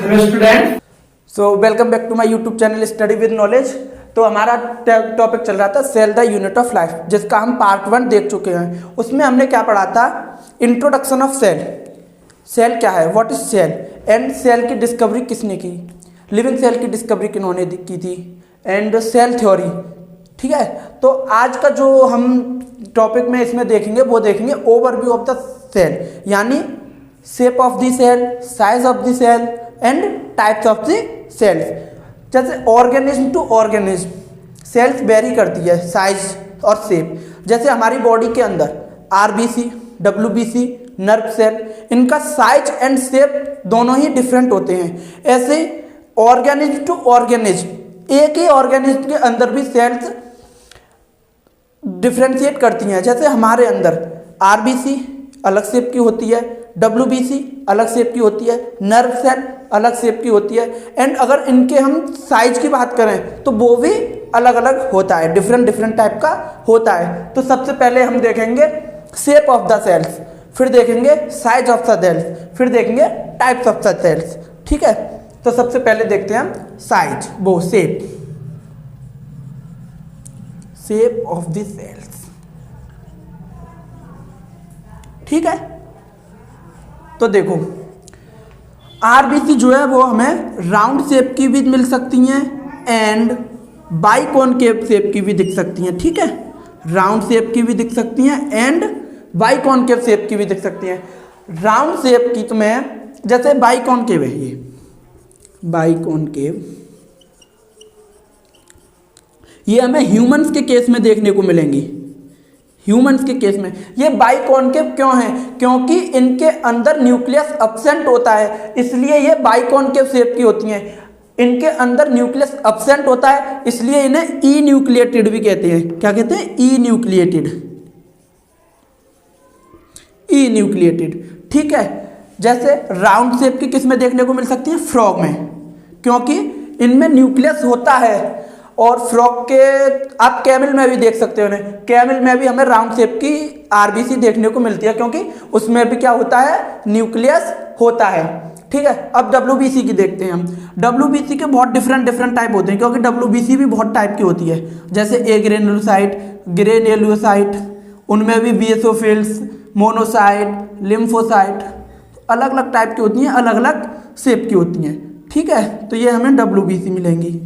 Hello student. So welcome back to my YouTube channel study with knowledge. तो हमारा topic चल रहा था cell the unit of life, जिसका हम पार्ट 1 देख चुके हैं। उसमें हमने क्या पढ़ा था? Introduction of cell. सेल क्या है, what is cell, and cell की डिस्कवरी किसने की, लिविंग सेल की डिस्कवरी किन्होंने की थी, एंड सेल थ्योरी। ठीक है, तो आज का जो हम टॉपिक में इसमें देखेंगे वो देखेंगे ओवरव्यू ऑफ द सेल, यानी shape of the cell, size of the cell and types of the cells. जैसे organism to organism cells vary करती है साइज और शेप। जैसे हमारी बॉडी के अंदर आरबीसी, डब्ल्यूबीसी, नर्व सेल, इनका साइज एंड शेप दोनों ही डिफरेंट होते हैं। ऐसे ऑर्गेनिज्म टू ऑर्गेनिज्म, एक ही ऑर्गेनिज्म के अंदर भी सेल्स डिफ्रेंशिएट करती हैं। जैसे हमारे अंदर आरबीसी अलग शेप की होती है, डब्ल्यूबीसी अलग शेप की होती है, नर्व सेल अलग शेप की होती है, एंड अगर इनके हम साइज की बात करें तो वो भी अलग अलग होता है, डिफरेंट टाइप का होता है। तो सबसे पहले हम देखेंगे शेप ऑफ द सेल्स, फिर देखेंगे साइज ऑफ द सेल्स, फिर देखेंगे टाइप्स ऑफ द सेल्स। ठीक है, तो सबसे पहले देखते हैं हम साइज, वो शेप ऑफ द सेल्स। ठीक है, तो देखो आरबीसी जो है वो हमें राउंड शेप की भी मिल सकती हैं एंड बाइकॉनकेव शेप की भी दिख सकती हैं। ठीक है, राउंड शेप की भी दिख सकती हैं एंड बाइकॉनकेव शेप की भी दिख सकती हैं। राउंड शेप की तो मैं, जैसे बाइकॉनकेव है, ये बाइकॉनकेव, ये हमें ह्यूमंस के केस में देखने को मिलेंगी। ह्यूमंस के केस में ये बाइकॉनकेव क्यों है? क्योंकि इनके अंदर न्यूक्लियस एब्सेंट होता है, इसलिए ये बाइकॉनकेव शेप की होती हैं। इनके अंदर न्यूक्लियस एब्सेंट होता है, इसलिए इन्हें ई न्यूक्लिएटेड भी कहते हैं। क्या कहते हैं? ई न्यूक्लिएटेड, ई न्यूक्लिएटेड। ठीक है, जैसे राउंड शेप की किस में देखने को मिल सकती है? फ्रॉग में, क्योंकि इनमें न्यूक्लियस होता है। और फ्रॉग के आप कैमल में भी देख सकते हो, कैमल में भी हमें राउंड शेप की आरबीसी देखने को मिलती है, क्योंकि उसमें भी क्या होता है? न्यूक्लियस होता है। ठीक है, अब डब्ल्यूबीसी की देखते हैं हम। डब्ल्यूबीसी के बहुत डिफरेंट टाइप होते हैं, क्योंकि डब्ल्यूबीसी भी बहुत टाइप की होती है। जैसे ए ग्रेन्युलोसाइट, ग्रेन्युलोसाइट, उनमें भी बेसोफिल्स, मोनोसाइट, लिम्फोसाइट, अलग अलग टाइप की होती हैं, अलग अलग शेप की होती हैं। ठीक है, तो ये हमें डब्ल्यूबीसी मिलेंगी।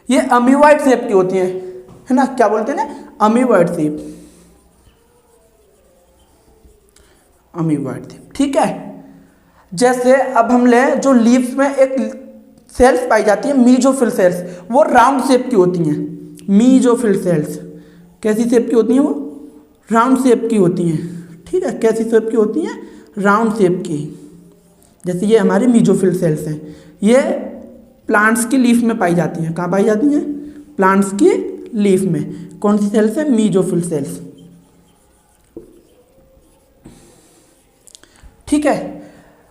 ये अमीबॉइड शेप की होती है ना, क्या बोलते हैं ना? Amoeboid shape, amoeboid shape. ठीक है, जैसे अब हम लें जो लीव्स में एक सेल्स पाई जाती है मीजोफिल सेल्स, वो राउंड शेप की होती हैं। मीजोफिल सेल्स कैसी शेप की होती हैं? वो राउंड शेप की होती हैं। ठीक है, कैसी शेप की होती हैं? राउंड शेप की। जैसे ये हमारी मीजोफिल सेल्स हैं, ये प्लांट्स की लीफ में पाई जाती हैं। कहाँ पाई जाती हैं? प्लांट्स की लीफ में। कौन सी सेल्स है? Mesophyll cells. ठीक है,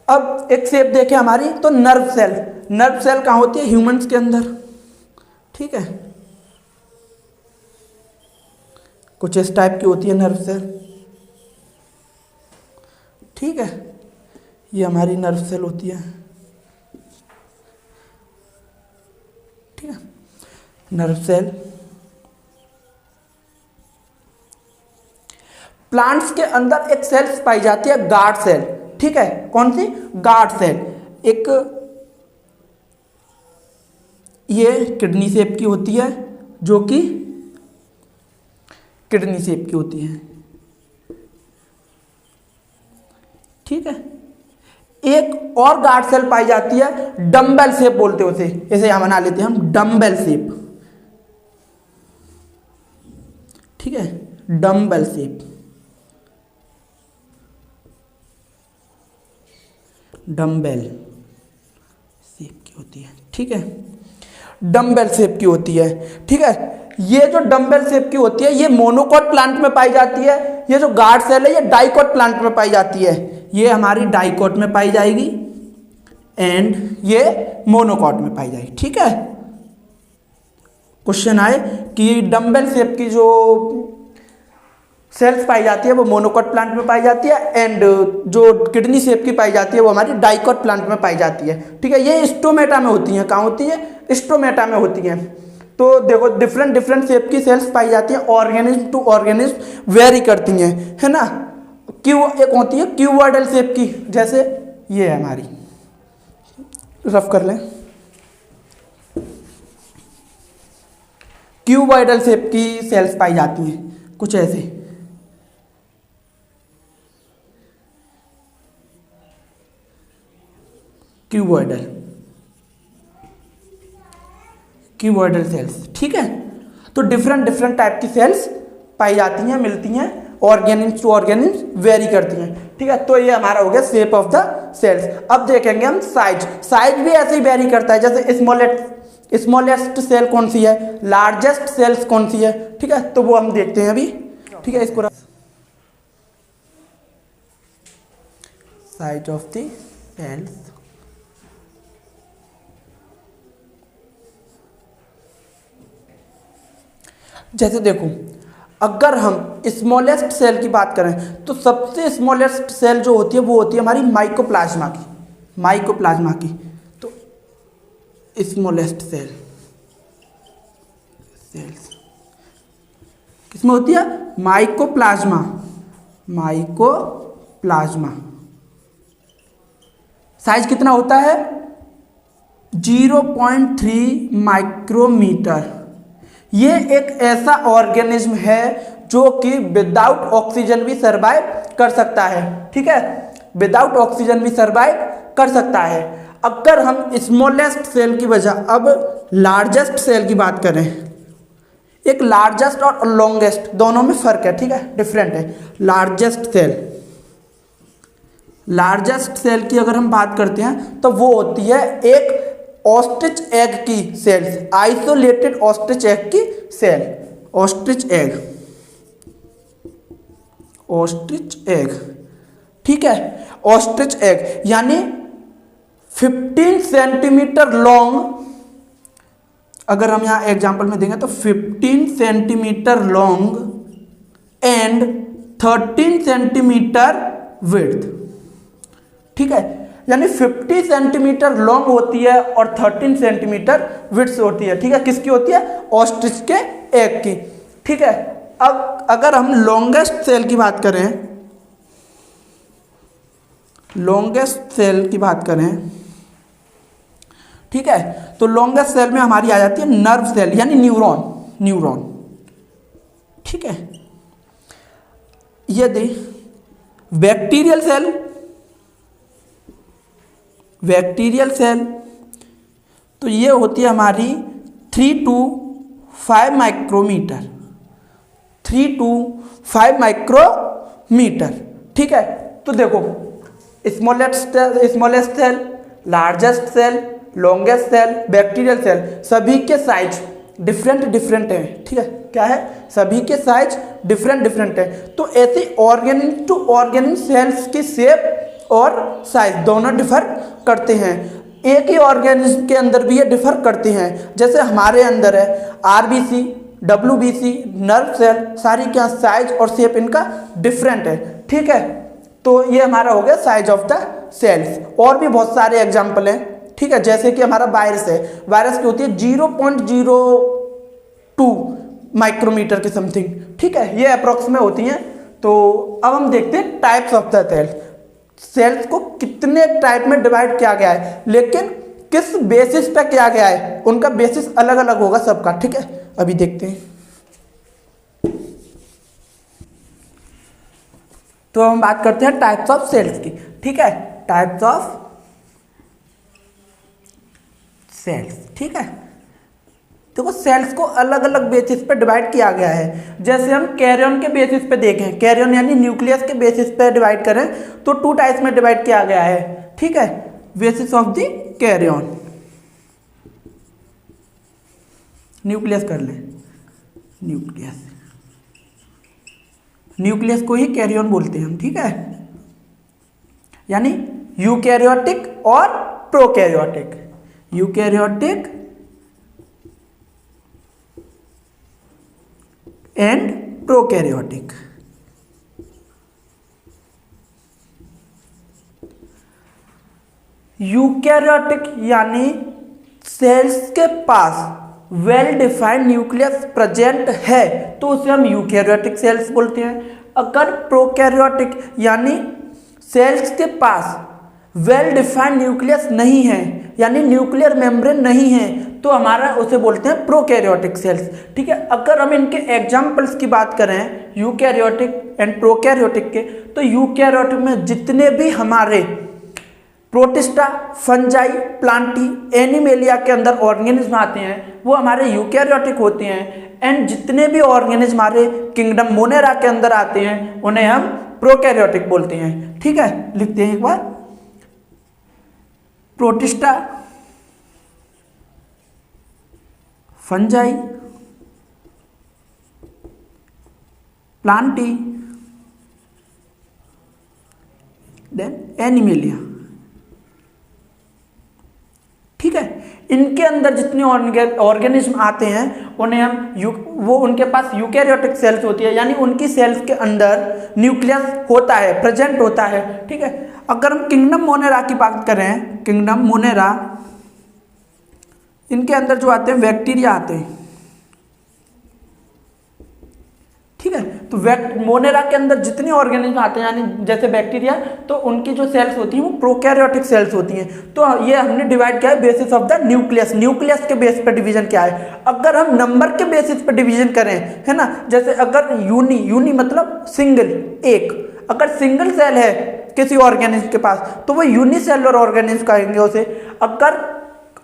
अब एक शेप देखें हमारी, तो नर्व सेल। नर्व सेल कहाँ होती है? ह्यूमंस के अंदर। ठीक है, कुछ इस टाइप की होती है नर्व सेल। ठीक है, ये हमारी नर्व सेल होती है। ठीक है, नर्व सेल। प्लांट्स के अंदर एक सेल्स पाई जाती है गार्ड सेल। ठीक है, कौन सी? Guard cell. एक ये किडनी शेप की होती है, जो कि किडनी शेप की होती है। ठीक है, एक और गार्ड सेल पाई जाती है डम्बेल शेप बोलते हैं उसे, इसे यहां बना लेते हैं हम डम्बेल शेप। ठीक है, डम्बेल शेप, डम्बेल शेप की होती है। ठीक है, डम्बेल शेप की होती है। ठीक है, ये जो डम्बेल शेप की होती है ये मोनोकॉट प्लांट में पाई जाती है। ये जो गार्ड सेल है ये डाइकॉट प्लांट में पाई जाती है। ये हमारी डाइकॉट में पाई जाएगी एंड ये मोनोकॉट में पाई जाएगी। ठीक है, क्वेश्चन आए कि डम्बेल शेप की जो सेल्स पाई जाती है वो मोनोकॉट प्लांट में पाई जाती है, एंड जो किडनी शेप की पाई जाती है वो हमारी डाइकॉट प्लांट में पाई जाती है। ठीक है, ये स्टोमेटा में होती हैं। कहाँ होती है? स्टोमेटा में होती हैं। तो देखो डिफरेंट डिफरेंट शेप की सेल्स पाई जाती हैं, ऑर्गेनिज्म टू ऑर्गेनिज्म वेरी करती हैं, है ना। एक होती है क्यूबॉइडल शेप की, जैसे ये है हमारी, रफ कर लें, क्यूबॉइडल शेप की सेल्स पाई जाती हैं कुछ ऐसे। Cuboidal cells. ठीक है, तो डिफरेंट डिफरेंट टाइप की सेल्स पाई जाती हैं, मिलती हैं, ऑर्गेनिज टू ऑर्गेनिज वेरी करती हैं। ठीक है, तो ये हमारा हो गया शेप ऑफ द सेल्स। अब देखेंगे हम साइज। साइज भी ऐसे ही वेरी करता है, जैसे स्मॉलेस्ट सेल कौन सी है, लार्जेस्ट सेल्स कौन सी है। ठीक है, तो वो हम देखते हैं अभी। ठीक है, इसको साइज ऑफ द सेल्स, जैसे देखो अगर हम स्मॉलेस्ट सेल की बात करें तो सबसे स्मॉलेस्ट सेल जो होती है वो होती है हमारी माइकोप्लाज्मा की। तो स्मॉलेस्ट सेल्स किसमें होती है? माइकोप्लाज्मा। साइज कितना होता है? 0.3 माइक्रोमीटर। ये एक ऐसा ऑर्गेनिज्म है जो कि विदाउट ऑक्सीजन भी सर्वाइव कर सकता है। ठीक है, विदाउट ऑक्सीजन भी सर्वाइव कर सकता है। अगर हम स्मॉलेस्ट सेल की बजाय अब लार्जेस्ट सेल की बात करें, एक लार्जेस्ट और लॉन्गेस्ट दोनों में फर्क है। ठीक है, डिफरेंट है। लार्जेस्ट सेल की अगर हम बात करते हैं तो वो होती है एक ऑस्ट्रिच एग की सेल्स, आइसोलेटेड ऑस्ट्रिच एग की सेल। Ostrich egg. ठीक है, ऑस्ट्रिच एग यानी 15 सेंटीमीटर लॉन्ग। अगर हम यहां एग्जांपल में देंगे तो 15 centimetre long and 13 centimetre width. ठीक है, यानी 50 सेंटीमीटर लॉन्ग होती है और 13 सेंटीमीटर विड्थ होती है। ठीक है, किसकी होती है? ऑस्ट्रिच के एग की। ठीक है, अब अगर हम लॉन्गेस्ट सेल की बात करें, ठीक है, तो लॉन्गेस्ट सेल में हमारी आ जाती है नर्व सेल यानी न्यूरॉन। ठीक है, यदि बैक्टीरियल सेल तो ये होती है हमारी 3 to 5 माइक्रोमीटर। 3 to 5 micrometer. ठीक है, तो देखो smallest cell, largest cell, longest cell, bacterial cell, सभी के साइज डिफरेंट है। ठीक है, क्या है? सभी के साइज डिफरेंट है। तो ऐसे ऑर्गेनिज टू ऑर्गेनिज सेल्स की शेप और साइज दोनों डिफर करते हैं। एक ही ऑर्गेनिज्म के अंदर भी ये डिफर करते हैं। जैसे हमारे अंदर है आरबीसी, डब्ल्यूबीसी, नर्व सेल, सारी क्या साइज और शेप इनका डिफरेंट है। ठीक है, तो ये हमारा हो गया साइज ऑफ द सेल्स। और भी बहुत सारे एग्जाम्पल हैं। ठीक है, जैसे कि हमारा वायरस है, वायरस की होती है 0.02 माइक्रोमीटर की समथिंग। ठीक है, ये अप्रोक्स में होती हैं। तो अब हम देखते हैं टाइप्स ऑफ द सेल्स को कितने टाइप में डिवाइड किया गया है, लेकिन किस बेसिस पे किया गया है, उनका बेसिस अलग अलग होगा सबका। ठीक है, अभी देखते हैं। तो हम बात करते हैं टाइप्स ऑफ सेल्स की। ठीक है, टाइप्स ऑफ सेल्स। ठीक है, देखो सेल्स को अलग अलग बेसिस पे डिवाइड किया गया है। जैसे हम कैरियन के बेसिस पे देखें, कैरियन यानी न्यूक्लियस के बेसिस पे डिवाइड करें तो 2 टाइप्स में डिवाइड किया गया है। ठीक है, basis of the karyon, nucleus कर लें, न्यूक्लियस को ही कैरियन बोलते हैं हम। ठीक है, यानी यूकैरियोटिक और prokaryotic. Eukaryotic and prokaryotic. Eukaryotic यानी सेल्स के पास वेल डिफाइंड न्यूक्लियस प्रेजेंट है तो उसे हम यूकैरियोटिक सेल्स बोलते हैं। अगर प्रोकैरियोटिक यानी सेल्स के पास वेल डिफाइंड न्यूक्लियस नहीं है यानी न्यूक्लियर मेम्ब्रेन नहीं है तो हमारा उसे बोलते हैं प्रोकैरियोटिक सेल्स। ठीक है, अगर हम इनके एग्जाम्पल्स की बात करें यूकैरियोटिक एंड प्रोकैरियोटिक के, तो यूकैरियोटिक में जितने भी हमारे प्रोटिस्टा, फंजाई, प्लांटी, एनिमेलिया के अंदर ऑर्गेनिज्म आते हैं वो हमारे यूकैरियोटिक होते हैं। एंड जितने भी ऑर्गेनिज्म हमारे किंगडम मोनेरा के अंदर आते हैं उन्हें हम प्रोकैरियोटिक बोलते हैं। ठीक है, लिखते हैं एक बार, Protista, fungi, Plantae, then Animalia. ठीक है, इनके अंदर जितने ऑर्गेनिज्म आते हैं उन्हें हम वो उनके पास यूकैरियोटिक सेल्स होती है यानी उनकी सेल्स के अंदर न्यूक्लियस होता है, प्रेजेंट होता है। ठीक है, अगर हम किंगडम मोनेरा की बात करें, किंगडम मोनेरा, इनके अंदर जो आते हैं बैक्टीरिया आते हैं। ठीक है, तो मोनेरा के अंदर जितने ऑर्गेनिज्म आते हैं यानी जैसे बैक्टीरिया, तो उनकी जो सेल्स होती हैं वो प्रोकैरियोटिक सेल्स होती हैं। तो ये हमने डिवाइड किया है basis of the nucleus. Nucleus के बेस पर डिवीजन क्या है। अगर हम नंबर के बेसिस पर डिवीजन करें, है ना, जैसे अगर यूनी मतलब सिंगल, एक, अगर सिंगल सेल है किसी ऑर्गेनिज्म के पास तो वो यूनिसेलुलर ऑर्गेनिज्म कहेंगे उसे। अगर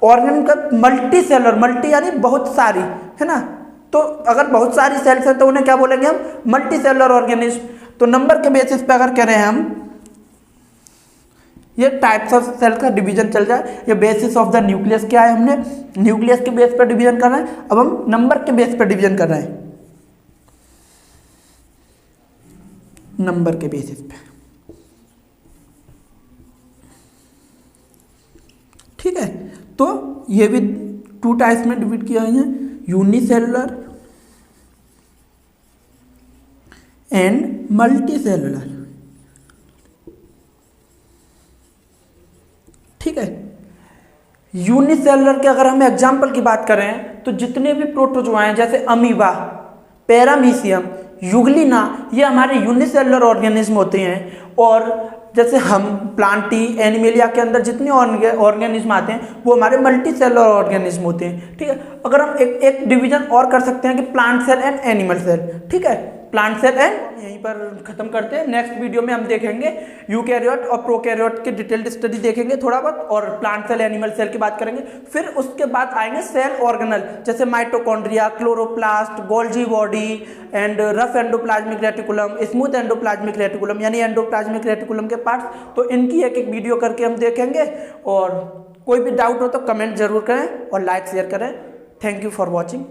ऑर्गेनिज्म का मल्टी सेलुलर, मल्टी यानी बहुत सारी, है ना, तो अगर बहुत सारी सेल्स हैं तो उन्हें क्या बोलेंगे हम, मल्टी सेलुलर ऑर्गेनिज्म। तो नंबर के बेसिस पे अगर करें हम, ये टाइप्स ऑफ सेल का डिवीजन चल जाए, ये बेसिस ऑफ द न्यूक्लियस क्या है, हमने न्यूक्लियस के बेस पर डिवीजन कर रहे हैं, अब हम नंबर के बेस पर डिवीजन कर रहे हैं, नंबर के बेसिस पे। ठीक है, तो ये भी 2 टाइप्स में डिवाइड किया है, यूनिसेलुलर एंड मल्टी सेलुलर। ठीक है, यूनिसेलुलर के अगर हम एग्जाम्पल की बात करें तो जितने भी प्रोटोजोआ हैं जैसे अमीबा, पैरामीशियम, युग्लिना, ये हमारे यूनिसेलुलर ऑर्गेनिज्म होते हैं। और जैसे हम प्लांटी, एनिमेलिया के अंदर जितने ऑर्गेनिज्म आते हैं वो हमारे मल्टी सेलुलर ऑर्गेनिज्म होते हैं। ठीक है, अगर हम एक डिवीजन और कर सकते हैं कि plant cell and animal cell. ठीक है, प्लांट सेल एंड, यहीं पर खत्म करते हैं। नेक्स्ट वीडियो में हम देखेंगे यूकैरियोट और प्रोकैरियोट की डिटेल्ड स्टडी देखेंगे थोड़ा बहुत, और प्लांट सेल, एनिमल सेल की बात करेंगे। फिर उसके बाद आएंगे सेल ऑर्गेनल जैसे mitochondria, chloroplast, Golgi body and rough endoplasmic reticulum, smooth endoplasmic reticulum यानी एंडोप्लाज्मिक रेटिकुलम के पार्ट्स। तो इनकी एक एक वीडियो करके हम देखेंगे। और कोई भी डाउट हो तो कमेंट जरूर करें और लाइक शेयर करें। Thank you for watching.